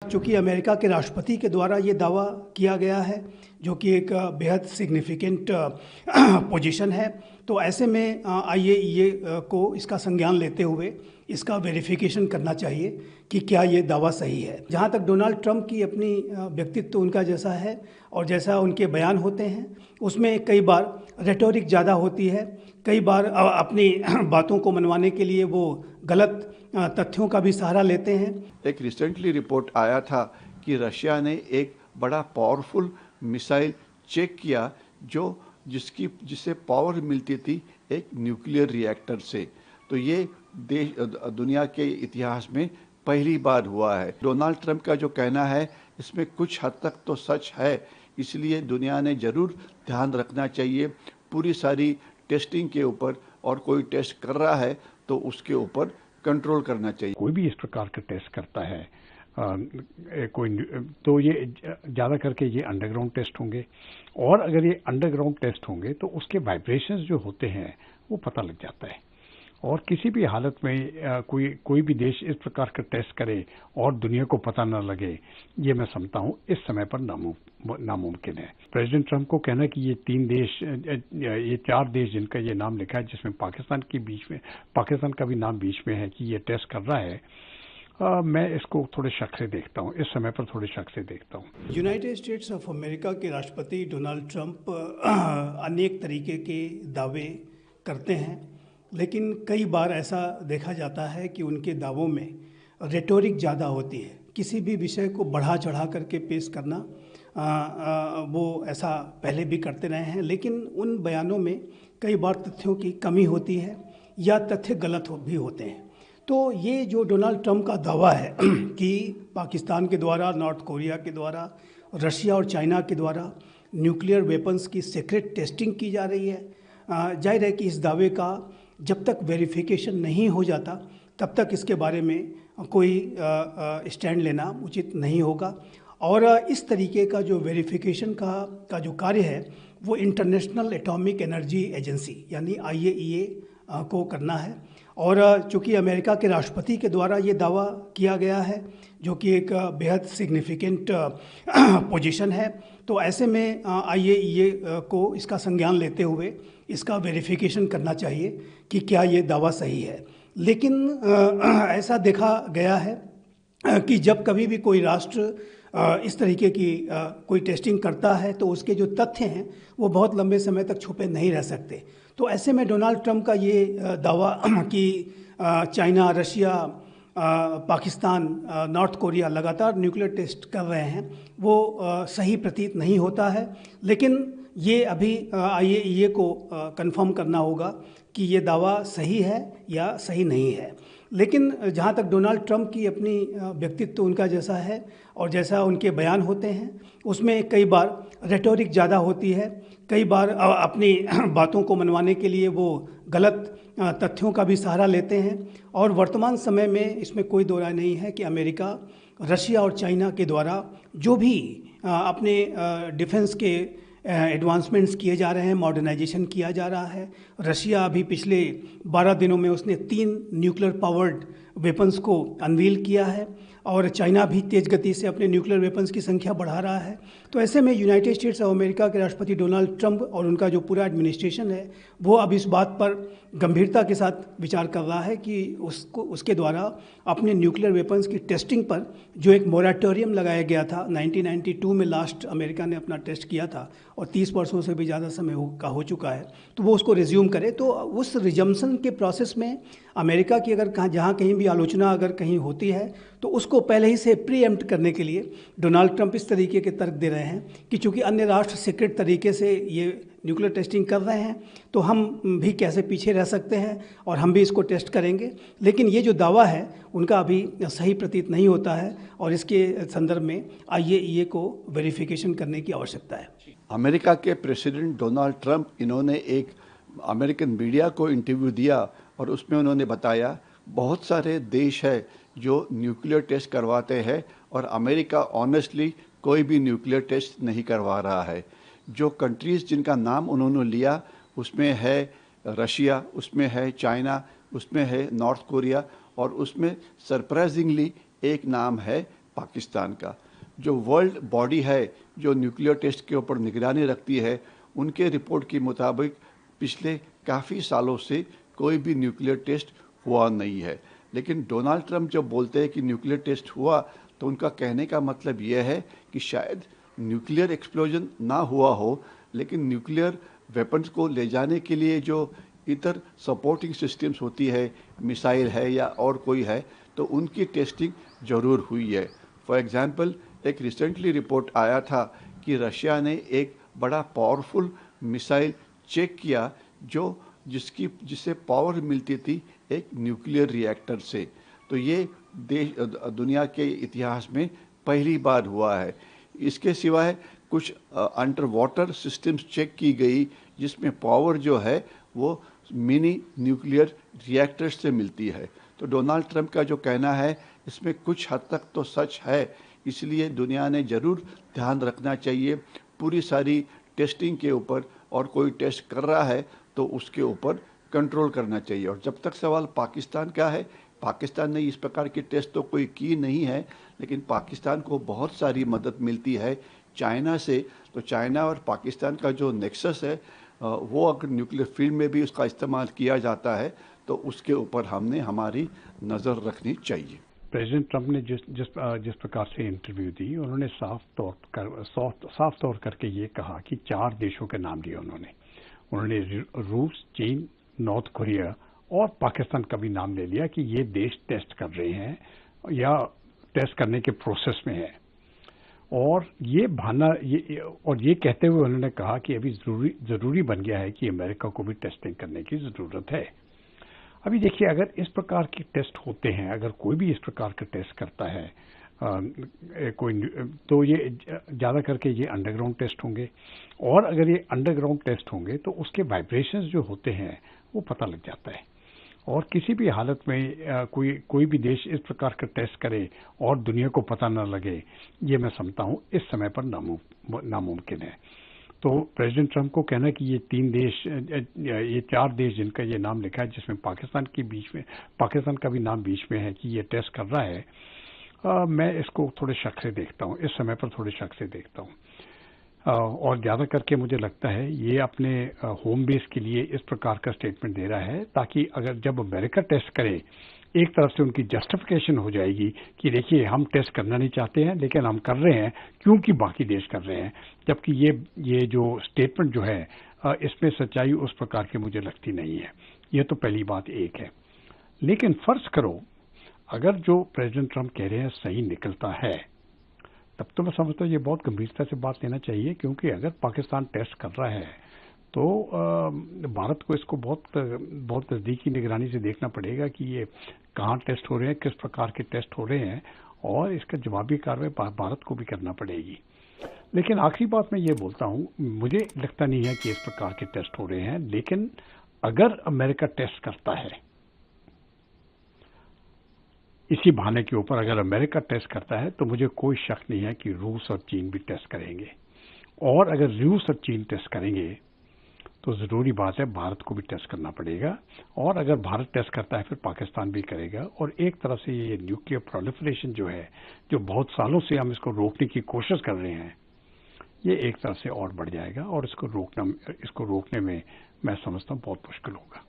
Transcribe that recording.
चूँकि अमेरिका के राष्ट्रपति के द्वारा ये दावा किया गया है, जो कि एक बेहद सिग्निफिकेंट पोजीशन है, तो ऐसे में आईएईए को इसका संज्ञान लेते हुए इसका वेरिफिकेशन करना चाहिए कि क्या ये दावा सही है। जहाँ तक डोनाल्ड ट्रंप की अपनी व्यक्तित्व उनका जैसा है और जैसा उनके बयान होते हैं, उसमें कई बार रेटोरिक ज़्यादा होती है, कई बार अपनी बातों को मनवाने के लिए वो गलत तथ्यों का भी सहारा लेते हैं। एक रिसेंटली रिपोर्ट आया था कि रशिया ने एक बड़ा पावरफुल मिसाइल चेक किया जिससे पावर मिलती थी एक न्यूक्लियर रिएक्टर से। तो ये दुनिया के इतिहास में पहली बार हुआ है। डोनाल्ड ट्रंप का जो कहना है इसमें कुछ हद तक तो सच है, इसलिए दुनिया ने ज़रूर ध्यान रखना चाहिए पूरी सारी टेस्टिंग के ऊपर, और कोई टेस्ट कर रहा है तो उसके ऊपर कंट्रोल करना चाहिए। कोई भी इस प्रकार का टेस्ट करता है तो ये ज़्यादा करके ये अंडरग्राउंड टेस्ट होंगे, और अगर ये अंडरग्राउंड टेस्ट होंगे तो उसके वाइब्रेशंस जो होते हैं वो पता लग जाता है। और किसी भी हालत में कोई भी देश इस प्रकार का टेस्ट करे और दुनिया को पता न लगे, ये मैं समझता हूँ इस समय पर नामुमकिन है। प्रेसिडेंट ट्रंप को कहना कि ये 4 देश जिनका ये नाम लिखा है, जिसमें पाकिस्तान का भी नाम बीच में है, कि ये टेस्ट कर रहा है, मैं इसको थोड़े शक से देखता हूँ, इस समय पर थोड़े शक से देखता हूँ। यूनाइटेड स्टेट्स ऑफ अमेरिका के राष्ट्रपति डोनाल्ड ट्रंप अनेक तरीके के दावे करते हैं, लेकिन कई बार ऐसा देखा जाता है कि उनके दावों में रेटोरिक ज़्यादा होती है। किसी भी विषय को बढ़ा चढ़ा करके पेश करना, वो ऐसा पहले भी करते रहे हैं, लेकिन उन बयानों में कई बार तथ्यों की कमी होती है या तथ्य गलत भी होते हैं। तो ये जो डोनाल्ड ट्रंप का दावा है कि पाकिस्तान के द्वारा, नॉर्थ कोरिया के द्वारा, रशिया और चाइना के द्वारा न्यूक्लियर वेपन्स की सीक्रेट टेस्टिंग की जा रही है, जाहिर है कि इस दावे का जब तक वेरिफिकेशन नहीं हो जाता तब तक इसके बारे में कोई स्टैंड लेना उचित नहीं होगा। और इस तरीके का जो वेरिफिकेशन का जो कार्य है वो इंटरनेशनल एटॉमिक एनर्जी एजेंसी यानी आईएईए को करना है। और चूँकि अमेरिका के राष्ट्रपति के द्वारा ये दावा किया गया है, जो कि एक बेहद सिग्निफिकेंट पोजीशन है, तो ऐसे में आईएईए को इसका संज्ञान लेते हुए इसका वेरिफिकेशन करना चाहिए कि क्या ये दावा सही है। लेकिन ऐसा देखा गया है कि जब कभी भी कोई राष्ट्र इस तरीके की कोई टेस्टिंग करता है तो उसके जो तथ्य हैं वो बहुत लंबे समय तक छुपे नहीं रह सकते। तो ऐसे में डोनाल्ड ट्रंप का ये दावा कि China, Russia, Pakistan, north Korea लगातार न्यूक्लियर टेस्ट कर रहे हैं, वो सही प्रतीत नहीं होता है। लेकिन ये अभी आईएईए को कंफर्म करना होगा कि ये दावा सही है या सही नहीं है। लेकिन जहाँ तक डोनाल्ड ट्रंप की अपनी व्यक्तित्व उनका जैसा है और जैसा उनके बयान होते हैं, उसमें कई बार रेटोरिक ज़्यादा होती है, कई बार अपनी बातों को मनवाने के लिए वो गलत तथ्यों का भी सहारा लेते हैं। और वर्तमान समय में इसमें कोई दो राय नहीं है कि अमेरिका, रशिया और चाइना के द्वारा जो भी अपने डिफेंस के एडवांसमेंट्स किए जा रहे हैं, मॉडर्नाइजेशन किया जा रहा है। रशिया अभी पिछले 12 दिनों में उसने 3 न्यूक्लियर पावर्ड वेपन्स को अनवील किया है, और चाइना भी तेज़ गति से अपने न्यूक्लियर वेपन्स की संख्या बढ़ा रहा है। तो ऐसे में यूनाइटेड स्टेट्स ऑफ अमेरिका के राष्ट्रपति डोनाल्ड ट्रंप और उनका जो पूरा एडमिनिस्ट्रेशन है वो अब इस बात पर गंभीरता के साथ विचार कर रहा है कि उसके द्वारा अपने न्यूक्लियर वेपन्स की टेस्टिंग पर जो एक मोरेटोरियम लगाया गया था, 1992 में लास्ट अमेरिका ने अपना टेस्ट किया था और 30 वर्षों से भी ज़्यादा समय हो चुका है, तो वो उसको रिज्यूम करे। तो उस रिजम्पशन के प्रोसेस में अमेरिका की अगर जहाँ कहीं भी आलोचना अगर कहीं होती है तो उसको पहले ही से प्रीएम्प्ट करने के लिए डोनाल्ड ट्रंप इस तरीके के तर्क दे रहे हैं कि चूंकि अन्य राष्ट्र सीक्रेट तरीके से ये न्यूक्लियर टेस्टिंग कर रहे हैं तो हम भी कैसे पीछे रह सकते हैं और हम भी इसको टेस्ट करेंगे। लेकिन ये जो दावा है उनका अभी सही प्रतीत नहीं होता है और इसके संदर्भ में आईएईए को वेरिफिकेशन करने की आवश्यकता है। अमेरिका के प्रेसिडेंट डोनाल्ड ट्रंप, इन्होंने एक अमेरिकन मीडिया को इंटरव्यू दिया और उसमें उन्होंने बताया बहुत सारे देश है जो न्यूक्लियर टेस्ट करवाते हैं और अमेरिका ऑनेस्टली कोई भी न्यूक्लियर टेस्ट नहीं करवा रहा है। जो कंट्रीज़ जिनका नाम उन्होंने लिया उसमें है रशिया, उसमें है चाइना, उसमें है नॉर्थ कोरिया और उसमें सरप्राइजिंगली एक नाम है पाकिस्तान का। जो वर्ल्ड बॉडी है जो न्यूक्लियर टेस्ट के ऊपर निगरानी रखती है, उनके रिपोर्ट के मुताबिक पिछले काफ़ी सालों से कोई भी न्यूक्लियर टेस्ट हुआ नहीं है। लेकिन डोनाल्ड ट्रंप जब बोलते हैं कि न्यूक्लियर टेस्ट हुआ, तो उनका कहने का मतलब यह है कि शायद न्यूक्लियर एक्सप्लोजन ना हुआ हो, लेकिन न्यूक्लियर वेपन्स को ले जाने के लिए जो इतर सपोर्टिंग सिस्टम्स होती है, मिसाइल है या और कोई है, तो उनकी टेस्टिंग ज़रूर हुई है। फॉर एग्जांपल, एक रिसेंटली रिपोर्ट आया था कि रशिया ने एक बड़ा पावरफुल मिसाइल चेक किया जिससे पावर मिलती थी एक न्यूक्लियर रिएक्टर से। तो ये दुनिया के इतिहास में पहली बार हुआ है। इसके सिवाय कुछ अंडर वाटर सिस्टम्स चेक की गई जिसमें पावर जो है वो मिनी न्यूक्लियर रिएक्टर्स से मिलती है। तो डोनाल्ड ट्रंप का जो कहना है इसमें कुछ हद तक तो सच है, इसलिए दुनिया ने ज़रूर ध्यान रखना चाहिए पूरी सारी टेस्टिंग के ऊपर, और कोई टेस्ट कर रहा है तो उसके ऊपर कंट्रोल करना चाहिए। और जब तक सवाल पाकिस्तान का है, पाकिस्तान ने इस प्रकार की टेस्ट तो कोई की नहीं है, लेकिन पाकिस्तान को बहुत सारी मदद मिलती है चाइना से। तो चाइना और पाकिस्तान का जो नेक्सस है वो अगर न्यूक्लियर फील्ड में भी उसका इस्तेमाल किया जाता है तो उसके ऊपर हमने हमारी नज़र रखनी चाहिए। प्रेसिडेंट ट्रंप ने जिस प्रकार से इंटरव्यू दी, उन्होंने साफ तौर करके ये कहा कि 4 देशों के नाम लिए उन्होंने रूस, चीन, नॉर्थ कोरिया और पाकिस्तान का भी नाम ले लिया कि ये देश टेस्ट कर रहे हैं या टेस्ट करने के प्रोसेस में है। और ये कहते हुए उन्होंने कहा कि अभी जरूरी बन गया है कि अमेरिका को भी टेस्टिंग करने की जरूरत है। अभी देखिए, अगर इस प्रकार के टेस्ट होते हैं, अगर कोई भी इस प्रकार का टेस्ट करता है तो ये ज़्यादा करके ये अंडरग्राउंड टेस्ट होंगे, और अगर ये अंडरग्राउंड टेस्ट होंगे तो उसके वाइब्रेशंस जो होते हैं वो पता लग जाता है। और किसी भी हालत में कोई भी देश इस प्रकार का टेस्ट करे और दुनिया को पता न लगे, ये मैं समझता हूँ इस समय पर नामुमकिन है। तो प्रेसिडेंट ट्रंप को कहना कि ये 4 देश जिनका ये नाम लिखा है, जिसमें पाकिस्तान का भी नाम बीच में है कि ये टेस्ट कर रहा है, मैं इसको थोड़े शक से देखता हूँ, इस समय पर थोड़े शक से देखता हूँ। और ज़्यादा करके मुझे लगता है ये अपने होम बेस के लिए इस प्रकार का स्टेटमेंट दे रहा है, ताकि अगर जब अमेरिका टेस्ट करे, एक तरफ से उनकी जस्टिफिकेशन हो जाएगी कि देखिए हम टेस्ट करना नहीं चाहते हैं लेकिन हम कर रहे हैं क्योंकि बाकी देश कर रहे हैं। जबकि ये जो स्टेटमेंट जो है इसमें सच्चाई उस प्रकार की मुझे लगती नहीं है। ये तो पहली बात एक है। लेकिन फर्ज करो अगर जो प्रेसिडेंट ट्रंप कह रहे हैं सही निकलता है, तब तो मैं समझता हूँ ये बहुत गंभीरता से बात लेना चाहिए, क्योंकि अगर पाकिस्तान टेस्ट कर रहा है तो भारत को इसको बहुत नज़दीकी निगरानी से देखना पड़ेगा कि ये कहाँ टेस्ट हो रहे हैं, किस प्रकार के टेस्ट हो रहे हैं, और इसका जवाबी कार्रवाई भारत को भी करना पड़ेगी। लेकिन आखिरी बात मैं ये बोलता हूँ, मुझे लगता नहीं है कि इस प्रकार के टेस्ट हो रहे हैं, लेकिन अगर अमेरिका टेस्ट करता है इसी बहाने के ऊपर, अगर अमेरिका टेस्ट करता है तो मुझे कोई शक नहीं है कि रूस और चीन भी टेस्ट करेंगे। और अगर रूस और चीन टेस्ट करेंगे तो ज़रूरी बात है भारत को भी टेस्ट करना पड़ेगा, और अगर भारत टेस्ट करता है फिर पाकिस्तान भी करेगा। और एक तरफ से ये न्यूक्लियर प्रोलिफरेशन जो है, जो बहुत सालों से हम इसको रोकने की कोशिश कर रहे हैं, ये एक तरफ से और बढ़ जाएगा, और इसको रोकने में मैं समझता हूँ बहुत मुश्किल होगा।